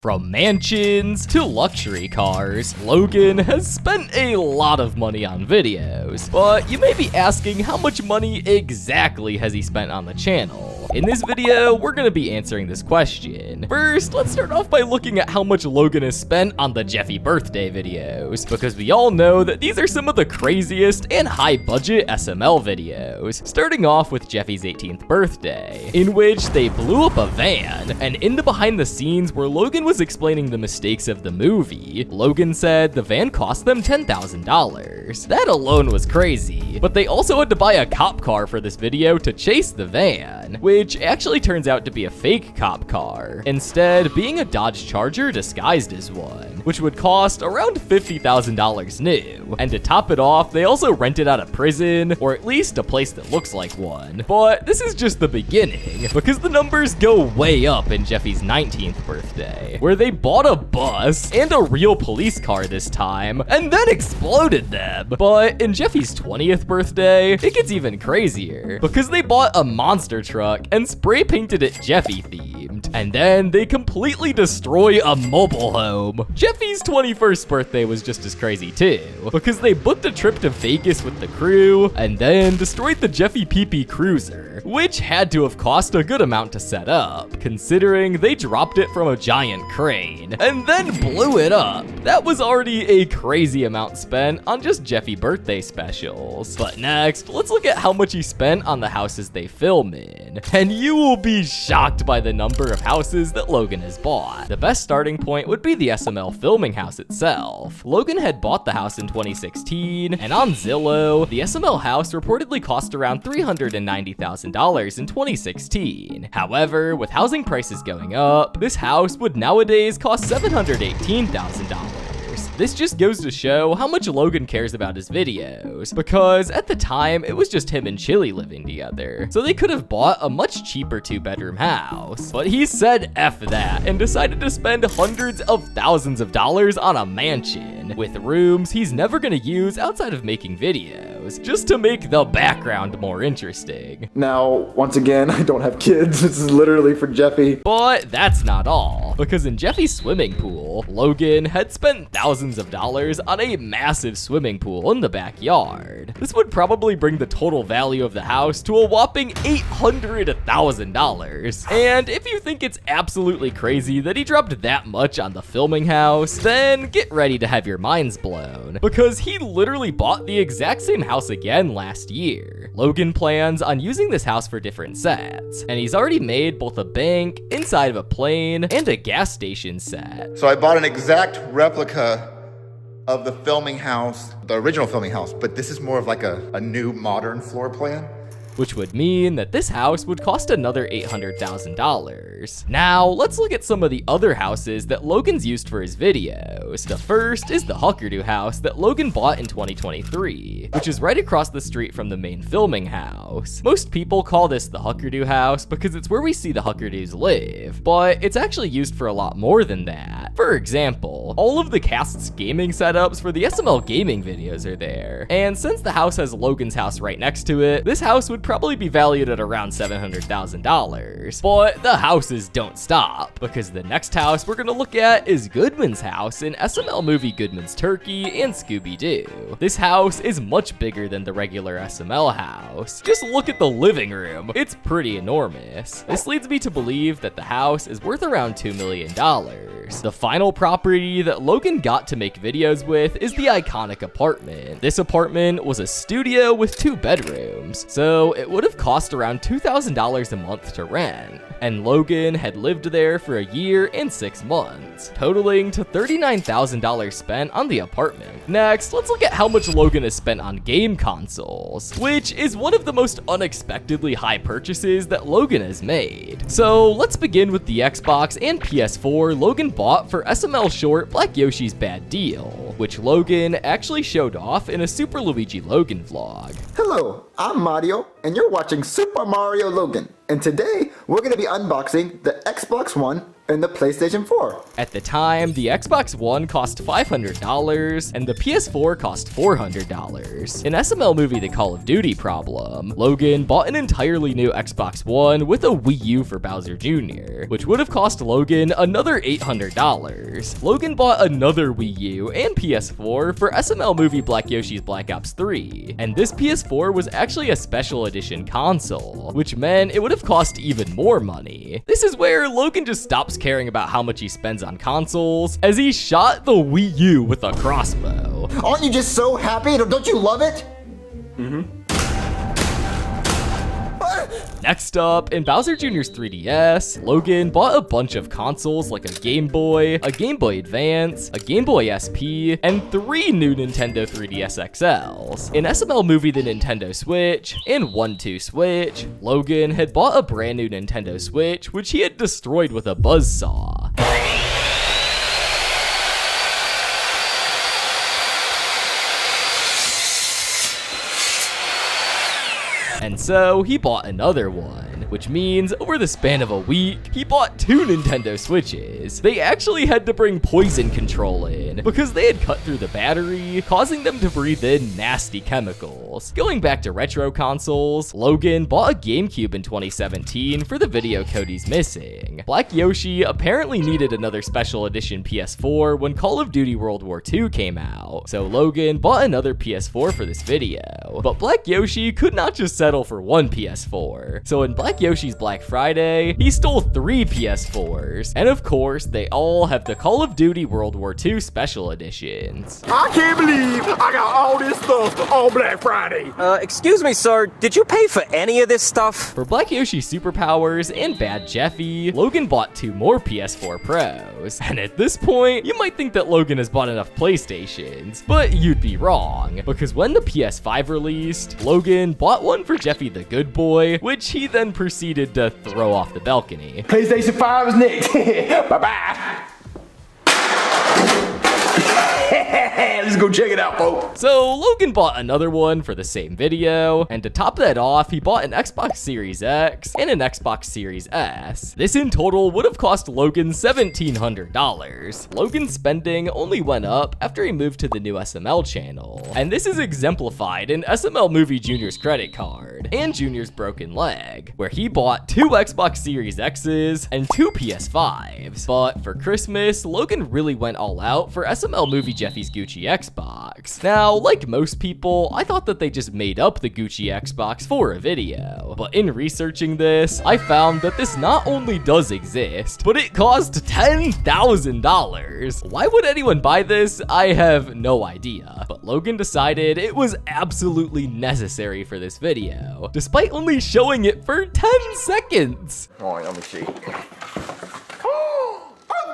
From mansions to luxury cars, Logan has spent a lot of money on videos. But you may be asking, how much money exactly has he spent on the channel? In this video, we're gonna be answering this question. First, let's start off by looking at how much Logan has spent on the Jeffy birthday videos, because we all know that these are some of the craziest and high-budget SML videos. Starting off with Jeffy's 18th birthday, in which they blew up a van, and in the behind the scenes where Logan was explaining the mistakes of the movie, Logan said the van cost them $10,000. That alone was crazy, but they also had to buy a cop car for this video to chase the van, which actually turns out to be a fake cop car, instead being a Dodge Charger disguised as one, which would cost around $50,000 new. And to top it off, they also rented out a prison, or at least a place that looks like one. But this is just the beginning, because the numbers go way up in Jeffy's 19th birthday, where they bought a bus and a real police car this time, and then exploded them. But in Jeffy's 20th birthday, it gets even crazier, because they bought a monster truck and spray painted it Jeffy themed, and then they completely destroy a mobile home. Jeffy's 21st birthday was just as crazy too, because they booked a trip to Vegas with the crew, and then destroyed the Jeffy PP Cruiser, which had to have cost a good amount to set up, considering they dropped it from a giant crane, and then blew it up. That was already a crazy amount spent on just Jeffy birthday specials. But next, let's look at how much he spent on the houses they film in, and you will be shocked by the number of houses that Logan has bought. The best starting point would be the SML filming house itself. Logan had bought the house in 2016, and on Zillow, the SML house reportedly cost around $390,000 in 2016. However, with housing prices going up, this house would nowadays cost $718,000. This just goes to show how much Logan cares about his videos, because at the time, it was just him and Chili living together, so they could have bought a much cheaper 2-bedroom house. But he said F that, and decided to spend hundreds of thousands of dollars on a mansion, with rooms he's never gonna use outside of making videos, just to make the background more interesting. Now, once again, I don't have kids, this is literally for Jeffy. But that's not all, because in Jeffy's swimming pool, Logan had spent thousands of dollars on a massive swimming pool in the backyard. This would probably bring the total value of the house to a whopping $800,000. And if you think it's absolutely crazy that he dropped that much on the filming house, then get ready to have your minds blown, because he literally bought the exact same house again last year. Logan plans on using this house for different sets, and he's already made both a bank, inside of a plane, and a gas station set. So I bought an exact replica of the filming house, the original filming house, but this is more of like a new modern floor plan. Which would mean that this house would cost another $800,000. Now, let's look at some of the other houses that Logan's used for his videos. The first is the Huckerdoo house that Logan bought in 2023, which is right across the street from the main filming house. Most people call this the Huckerdoo house because it's where we see the Huckerdoos live, but it's actually used for a lot more than that. For example, all of the cast's gaming setups for the SML gaming videos are there, and since the house has Logan's house right next to it, this house would probably be valued at around $700,000. But the houses don't stop, because the next house we're gonna look at is Goodman's house in SML movie Goodman's Turkey and Scooby-Doo. This house is much bigger than the regular SML house. Just look at the living room, it's pretty enormous. This leads me to believe that the house is worth around $2 million. The final property that Logan got to make videos with is the iconic apartment. This apartment was a studio with 2 bedrooms, so it would have cost around $2,000 a month to rent, and Logan had lived there for a year and 6 months, totaling to $39,000 spent on the apartment. Next, let's look at how much Logan has spent on game consoles, which is one of the most unexpectedly high purchases that Logan has made. So let's begin with the Xbox and PS4 Logan bought for SML short Black Yoshi's Bad Deal, which Logan actually showed off in a Super Luigi Logan vlog. Hello, I'm Mario, and you're watching Super Mario Logan. and today we're going to be unboxing the Xbox One and the PlayStation 4. At the time, the Xbox One cost $500 and the PS4 cost $400. In SML movie The Call of Duty Problem, Logan bought an entirely new Xbox One with a Wii U for Bowser Jr., which would have cost Logan another $800. Logan bought another Wii U and PS4 for SML movie Black Yoshi's Black Ops 3, and this PS4 was actually a special edition console, which meant it would have cost even more money. This is where Logan just stops caring about how much he spends on consoles, as he shot the Wii U with a crossbow. Aren't you just so happy? Don't you love it? Next up, in Bowser Jr.'s 3DS, Logan bought a bunch of consoles like a Game Boy Advance, a Game Boy SP, and 3 new Nintendo 3DS XLs. In SML movie The Nintendo Switch and 1-2 Switch, Logan had bought a brand new Nintendo Switch, which he had destroyed with a buzzsaw. And so he bought another one, which means over the span of a week, he bought 2 Nintendo Switches. They actually had to bring poison control in because they had cut through the battery, causing them to breathe in nasty chemicals. Going back to retro consoles, Logan bought a GameCube in 2017 for the video code he's missing. Black Yoshi apparently needed another special edition PS4 when Call of Duty World War II came out, so Logan bought another PS4 for this video. But Black Yoshi could not just settle for one PS4. So in Black Yoshi's Black Friday, he stole 3 PS4s. And of course, they all have the Call of Duty World War II special editions. I can't believe I got all this stuff on Black Friday. Excuse me, sir. Did you pay for any of this stuff? For Black Yoshi Superpowers and Bad Jeffy, Logan bought 2 more PS4 Pros. And at this point, you might think that Logan has bought enough PlayStations, but you'd be wrong. Because when the PS5 released, Logan bought one for Jeffy the Good Boy, which he then proceeded to throw off the balcony. PlayStation 5 is next. Bye-bye. Let's go check it out, folks. So Logan bought another one for the same video, and to top that off, he bought an Xbox Series X and an Xbox Series S. This in total would have cost Logan $1,700. Logan's spending only went up after he moved to the new SML channel, and this is exemplified in SML movie Junior's credit card and Junior's broken leg, where he bought 2 Xbox Series X's and 2 PS5s. But for Christmas, Logan really went all out for SML movie Jeffy's Gucci Xbox. Now, like most people, I thought that they just made up the Gucci Xbox for a video. But in researching this, I found that this not only does exist, but it cost $10,000. Why would anyone buy this? I have no idea. But Logan decided it was absolutely necessary for this video, despite only showing it for 10 seconds. All right, let me see.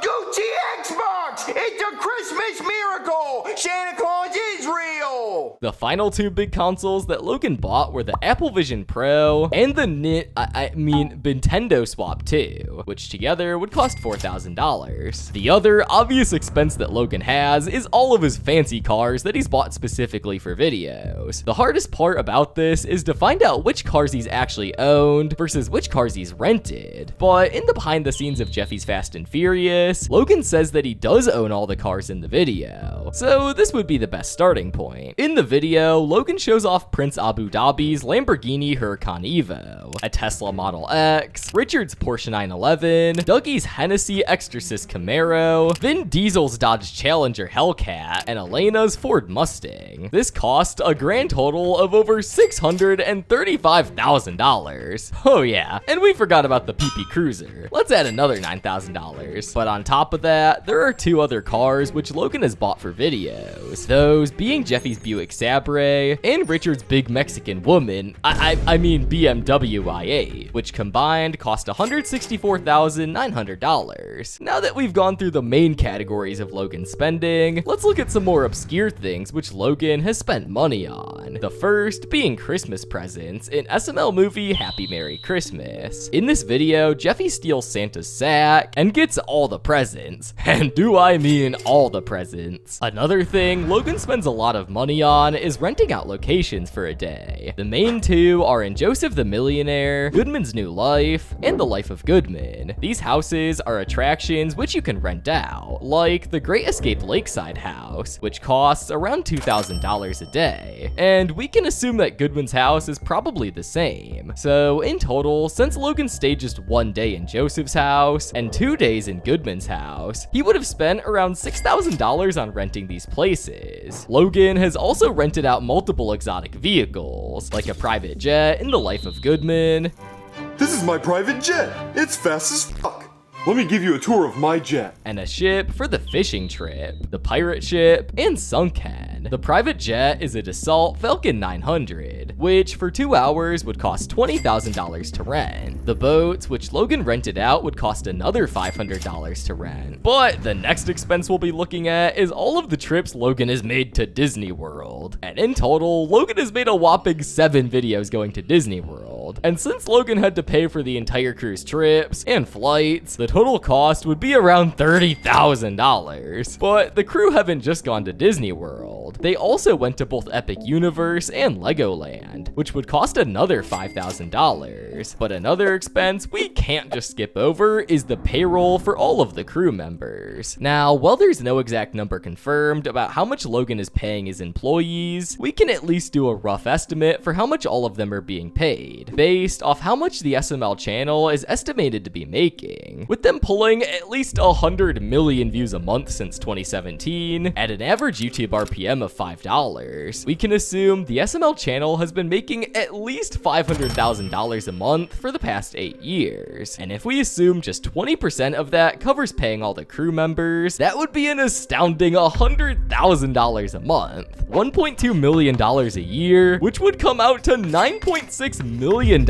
Gucci Xbox! It's a Christmas miracle! Santa Claus is real! The final 2 big consoles that Logan bought were the Apple Vision Pro and the Nintendo Swap 2, which together would cost $4,000. The other obvious expense that Logan has is all of his fancy cars that he's bought specifically for videos. The hardest part about this is to find out which cars he's actually owned versus which cars he's rented. But in the behind the scenes of Jeffy's Fast and Furious, Logan says that he does own all the cars in the video, so this would be the best starting point. In the video, Logan shows off Prince Abu Dhabi's Lamborghini Huracan Evo, a Tesla Model X, Richard's Porsche 911, Dougie's Hennessy Extrasis Camaro, Vin Diesel's Dodge Challenger Hellcat, and Elena's Ford Mustang. This cost a grand total of over $635,000. Oh yeah, and we forgot about the PP Cruiser. Let's add another $9,000. But on top of that, there are 2 other cars which Logan has bought for videos. Those being Jeffy's Buick Sabre and Richard's Big Mexican Woman, I mean BMW i8, which combined cost $164,900. Now that we've gone through the main categories of Logan's spending, let's look at some more obscure things which Logan has spent money on. The first being Christmas presents in SML movie Happy Merry Christmas. In this video, Jeffy steals Santa's sack and gets all the presents. And do I mean all the presents. Another thing Logan spends a lot of money on is renting out locations for a day. The main two are in Joseph the Millionaire, Goodman's New Life, and The Life of Goodman. These houses are attractions which you can rent out, like the Great Escape Lakeside house, which costs around $2,000 a day. And we can assume that Goodman's house is probably the same. So in total, since Logan stayed just one day in Joseph's house and 2 days in Goodman's house, he would have spent around $6,000 on renting these places. Logan has also rented out multiple exotic vehicles, like a private jet in The Life of Goodman. This is my private jet. It's fast as fuck. Let me give you a tour of my jet. And a ship for the fishing trip, the pirate ship, and Sunken. The private jet is a Dassault Falcon 900, which for 2 hours would cost $20,000 to rent. The boats, which Logan rented out, would cost another $500 to rent. But the next expense we'll be looking at is all of the trips Logan has made to Disney World. And in total, Logan has made a whopping 7 videos going to Disney World. And since Logan had to pay for the entire cruise trips and flights, the total cost would be around $30,000. But the crew haven't just gone to Disney World. They also went to both Epic Universe and Legoland, which would cost another $5,000. But another expense we can't just skip over is the payroll for all of the crew members. Now, while there's no exact number confirmed about how much Logan is paying his employees, we can at least do a rough estimate for how much all of them are being paid, based off how much the SML channel is estimated to be making, with them pulling at least 100 million views a month since 2017 at an average YouTube RPM of $5. We can assume the SML channel has been making at least $500,000 a month for the past 8 years. And if we assume just 20% of that covers paying all the crew members, that would be an astounding $100,000 a month, $1.2 million a year, which would come out to $9.6 million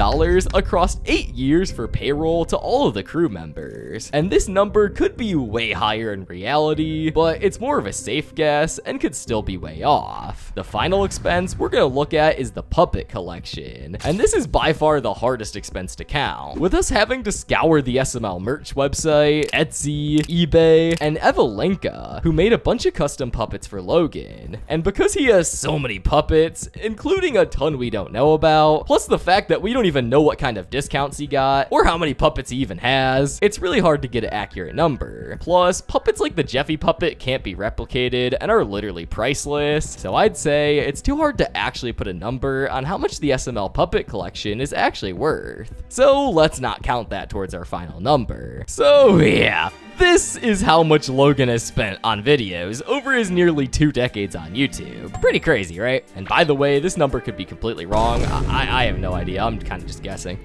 across 8 years for payroll to all of the crew members. And this number could be way higher in reality, but it's more of a safe guess and could still be way off. The final expense we're gonna look at is the puppet collection, and this is by far the hardest expense to count, with us having to scour the SML merch website, Etsy, eBay, and Evelenka, who made a bunch of custom puppets for Logan. And because he has so many puppets, including a ton we don't know about, plus the fact that we don't even know what kind of discounts he got, or how many puppets he even has, it's really hard to get an accurate number. Plus, puppets like the Jeffy puppet can't be replicated and are literally priceless, so I'd say it's too hard to actually put a number on how much the SML puppet collection is actually worth. So let's not count that towards our final number. So yeah, this is how much Logan has spent on videos over his nearly 2 decades on YouTube. Pretty crazy, right? And by the way, this number could be completely wrong. I have no idea. I'm kind of just guessing.